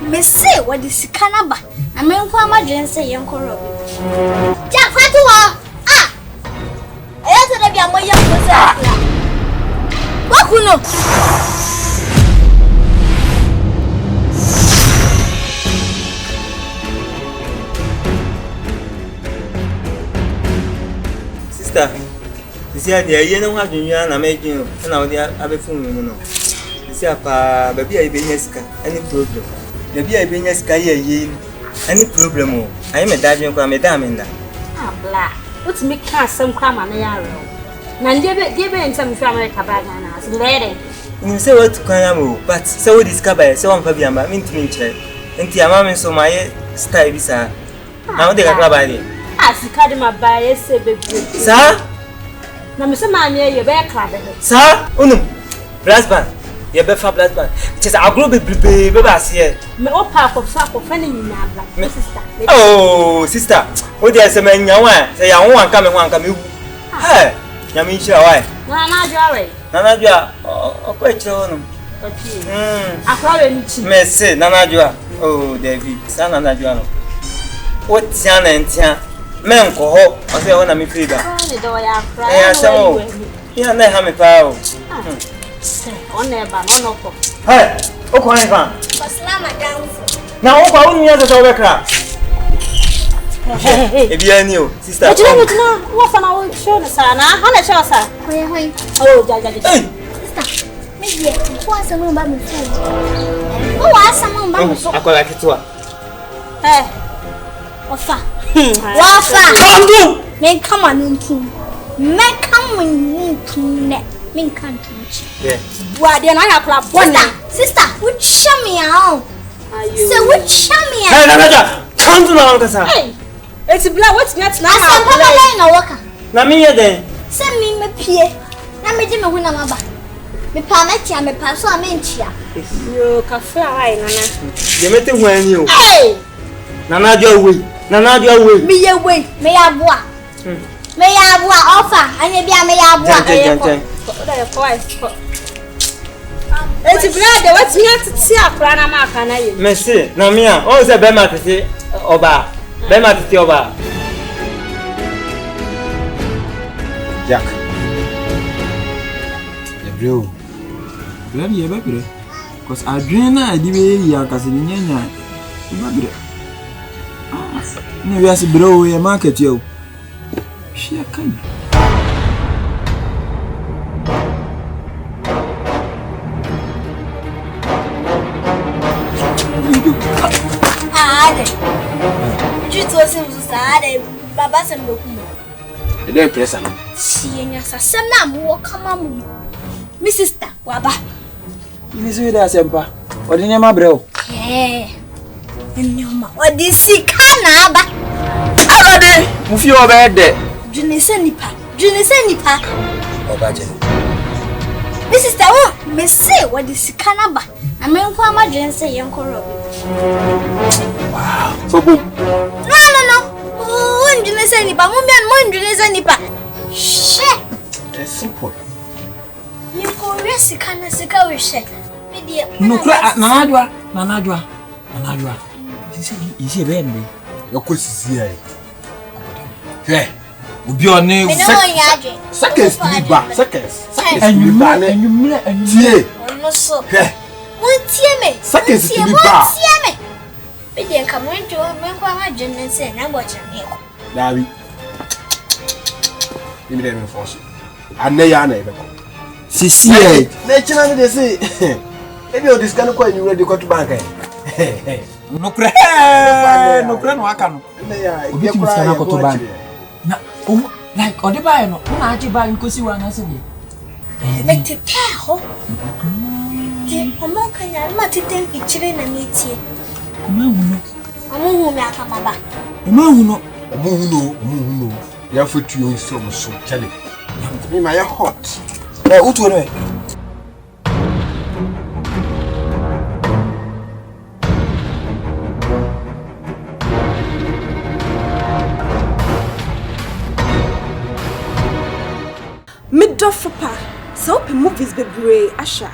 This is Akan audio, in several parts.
Me say what is Canaba. I mean, for my dream say, young Coro. Jack, Fatua! Ah! I have to be a more young person. What who know? Sister, you see, you know what you are making, and now they are phone. You see, baby, I been any problem. Baby, I been any problem. I am a diving from a diamond. Ah, black. What's me cast some crime on the arrow? Nandiba some family cabanas, lady. You say what to come, but so discover so on Fabian, mean to me, and the amount so my style is now they are grabbing. As the cardinal by Sir? No, Mr. Mania, you're back, Sir? Brass band. You're better brass band. Just I'll grow baby, here. Me all part of Sako friendly now, sister. Oh, sister, what there's a man you want? Say, I won't come and one come. Hey, Yamisha, why? Nana, you are quite sure. I probably may say, Nana, oh, David, son, Nana, what's your name? Men ko ho o se wona mi frida eh so ya na ha me pa o on eba no ko hey o ko an fa Salama down na o kwa unu ya so be kra e bi ani o sister ejina wo fa na wo show na sa na ha na show sa hoy oh ja sister me ye ko asamu ba mi fu o wa asamu ba mi so akola kitwa Wafa. Wafa. Men come on into. Men come into net. Men can't reach. Yeah. Why then I have a sister, what show me out? So what show me out? Hey, Nana, come to my uncle. Hey, it's black. What's next now? I'm playing a walker. Na me then. Send me my pie. Na me jime huna maba. Me pa me tia me pa so amentia. Yo, cafe ai nana. Ye mete hu ani o. Hey! Nana do we. Nana do we. Me ye we. Me ya boa. Me ya boa offer. Anya bia me ya boa. It's blood. What's me to see a crana mark na you? Merci. Na me a. O se be ma tete oba. Be ma tete oba. Jack. Bro. Let me be bro. Cause I dream na di be ya kasi nyanya. Be ah. Ni we as bro we market yo. Shia kan. Ade. Juto se usade. Baba se ndokumo. Ede pressa no. Sienya sasem na mo kama mu. Mi sister waba. Ni so ida sempa. Odi nyama brɛ o. Nyama. Odi sika na aba. Agade, mu fi oba ede. Junise nipa. Oba je. Mi sister wo me say odi sika na aba. Amenko amadwen say yenkoro. Wow. So boom. No. Junise nipa. Mo junise nipa. She. It's simple. You go rest sika we she. No kra nanadwa. Isi be mbe. Yakosisi ai. Hwe. Obi one seconds liba. Enyumre. Tie. No so. Hwe. Wontie me. Seconds liba. Be dey come into me kwa ma dwenne say na bocha me ko. Dawi. Ni me dem force. Anne ya na ebeko. Sisi ai. Na china me dey say. Maybe o discan ko anyu ready ko to bank ai. No kra no aka no. Obi ti discan ko to bank. Na like odi buy no, na aji buy nkosi wa na se dey. Make te ho. Ti omo kan ya ma teten picture na me tie. Omo hu me aka maba. Omo hu no. Ya fotu yo nso mo so chale. Me ma ya hot. Na utu no. Midofapa, so movies bebre asha.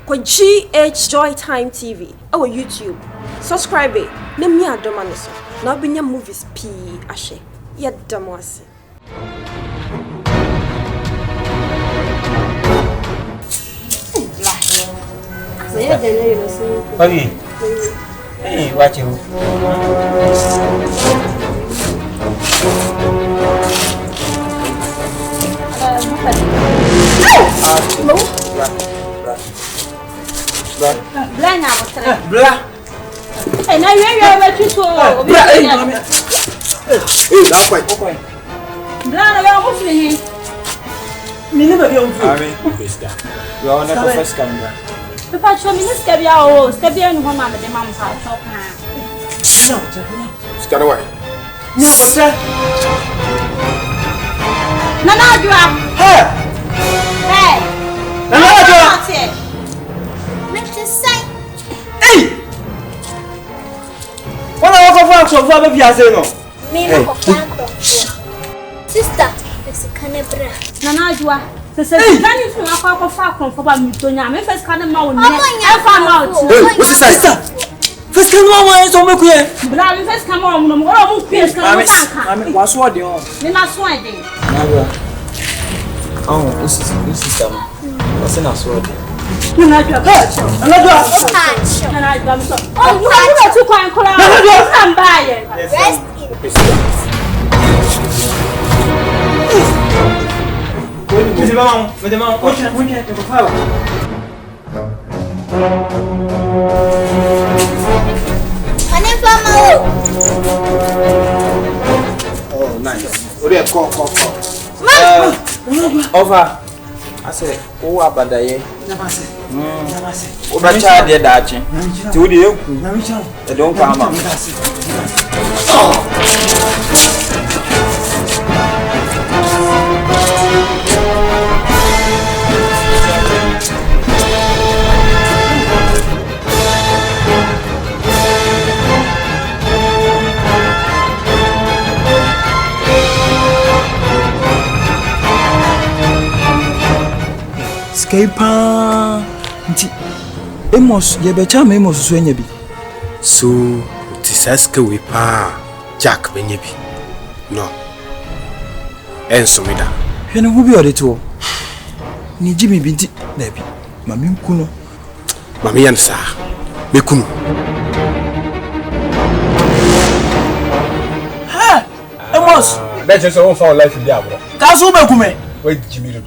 Kwa GH Joy Time TV, our YouTube. subscribe na mi Adowa ne so na obinya movies p ahye ye damwase Baby. Hey, watch you. Blah. Hey, now you're ready to go. That's quite okay. Blah, you're almost here. Me never be on food. You are never first camera. The patch of Miss Cabia or Scabia and Homa, the mam's house. Scan away. No, sir. Nana, you are. Hey, Nana, Mr. Sai. hey! What are you for a piano? Me no sister, it's a canebra. Nana, you are. The second from our far from Mitonia, me first kind of mountain. I found out. What's his sister? First come on, it's over here. But first come on, no more peers. I'm what's what you are. You're not swinging. Oh, this is them. What's in our sword? You're not your coach. Another Patch. and I got so. Oh, you are too quiet. I'm buying. Rest in With the mount, watch it, power. Oh, nice. What do you call? Over. I say, oh, Abadaye. Namase. Over child, dear Dachi. To you, they don't come up. Skypa nti Amos ye becha me Amos so anya bi so tisaske we pa Jack benyebi no ensomida hwene hu bi ode to ni jimi bi nti na bi mami nku no mami yan sa mekunu ha Amos better so for life dey abro ka so be kume we jimi do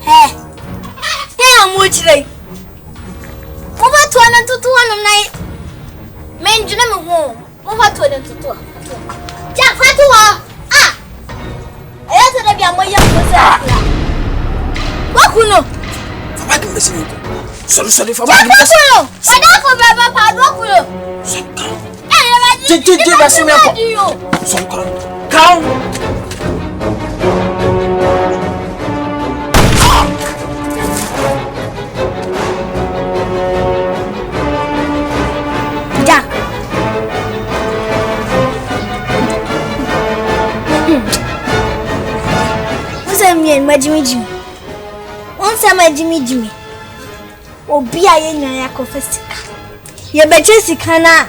Hey. Yeah, muchire. Mova to na tutu anu nai. Menjuna me ho. Mova to na tutu. Ja fatu wa. Ah. Eya to da bia moya ko sa. Wakuno. fabaki mesi ni sorry Ja fabaki mesi fatu. Ada ko baba pa do kuno. je basi me ko so kan Jack. Majimi. Once Majimi. Obi aye nyan ya confessika. Ye beche sika na.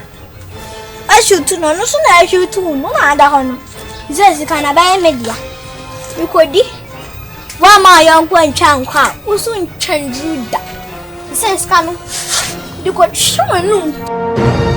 Ashutu no so na ashutu no na ada ho no. Ze sika na ba media. Ikodi. Wa ma yanko antwa nkwa. Usu ntwandru da. Ze sika no. Diko shimanu.